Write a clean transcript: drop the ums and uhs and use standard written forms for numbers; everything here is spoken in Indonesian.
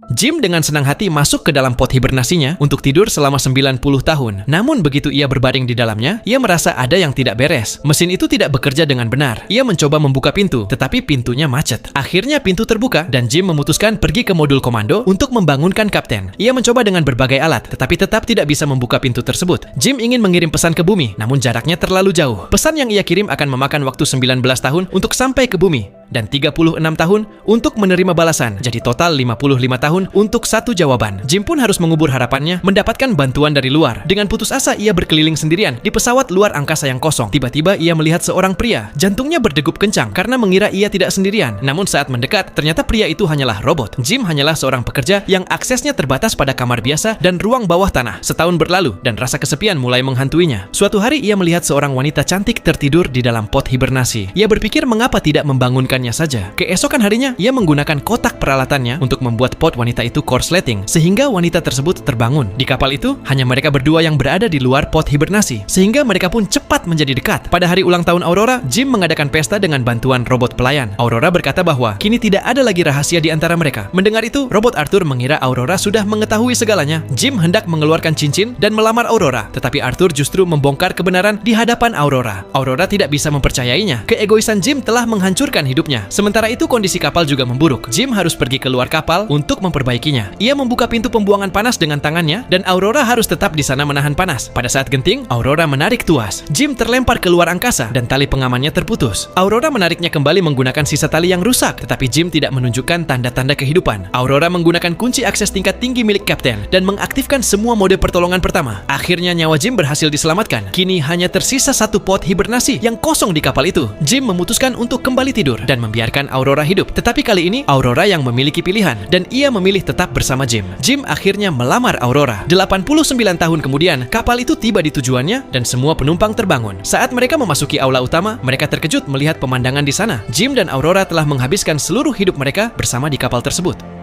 Jim dengan senang hati masuk ke dalam pot hibernasinya untuk tidur selama 90 tahun. Namun begitu ia berbaring di dalamnya, ia merasa ada yang tidak beres. Mesin itu tidak bekerja dengan benar. Ia mencoba membuka pintu, tetapi pintunya macet. Akhirnya pintu terbuka dan Jim memutuskan pergi ke modul komando untuk membangunkan kapten. Ia mencoba dengan berbagai alat, tetapi tetap tidak bisa membuka pintu tersebut. Jim ingin mengirim pesan ke bumi, namun jaraknya terlalu jauh. Pesan yang ia kirim akan memakan waktu 19 tahun untuk sampai ke bumi dan 36 tahun untuk menerima balasan. Jadi total 55 tahun untuk satu jawaban. Jim pun harus mengubur harapannya mendapatkan bantuan dari luar. Dengan putus asa ia berkeliling sendirian di pesawat luar angkasa yang kosong. Tiba-tiba ia melihat seorang pria. Jantungnya berdegup kencang karena mengira ia tidak sendirian. Namun saat mendekat, ternyata pria itu hanyalah robot. Jim hanyalah seorang pekerja yang aksesnya terbatas pada kamar biasa dan ruang bawah tanah. Setahun berlalu dan rasa kesepian mulai menghantuinya. Suatu hari ia melihat seorang wanita cantik tertidur di dalam pot hibernasi. Ia berpikir mengapa tidak membangunkan saja. Keesokan harinya, ia menggunakan kotak peralatannya untuk membuat pot wanita itu korsleting, sehingga wanita tersebut terbangun. Di kapal itu, hanya mereka berdua yang berada di luar pot hibernasi, sehingga mereka pun cepat menjadi dekat. Pada hari ulang tahun Aurora, Jim mengadakan pesta dengan bantuan robot pelayan. Aurora berkata bahwa kini tidak ada lagi rahasia di antara mereka. Mendengar itu, robot Arthur mengira Aurora sudah mengetahui segalanya. Jim hendak mengeluarkan cincin dan melamar Aurora, tetapi Arthur justru membongkar kebenaran di hadapan Aurora. Aurora tidak bisa mempercayainya. Keegoisan Jim telah menghancurkan hidupnya. Sementara itu kondisi kapal juga memburuk. Jim harus pergi keluar kapal untuk memperbaikinya. Ia membuka pintu pembuangan panas dengan tangannya dan Aurora harus tetap di sana menahan panas. Pada saat genting, Aurora menarik tuas. Jim terlempar keluar angkasa dan tali pengamannya terputus. Aurora menariknya kembali menggunakan sisa tali yang rusak, tetapi Jim tidak menunjukkan tanda-tanda kehidupan. Aurora menggunakan kunci akses tingkat tinggi milik kapten dan mengaktifkan semua mode pertolongan pertama. Akhirnya nyawa Jim berhasil diselamatkan. Kini hanya tersisa satu pot hibernasi yang kosong di kapal itu. Jim memutuskan untuk kembali tidur dan membiarkan Aurora hidup. Tetapi kali ini Aurora yang memiliki pilihan dan ia memilih tetap bersama Jim. Jim akhirnya melamar Aurora. 89 tahun kemudian, kapal itu tiba di tujuannya dan semua penumpang terbangun. Saat mereka memasuki aula utama, mereka terkejut melihat pemandangan di sana. Jim dan Aurora telah menghabiskan seluruh hidup mereka bersama di kapal tersebut.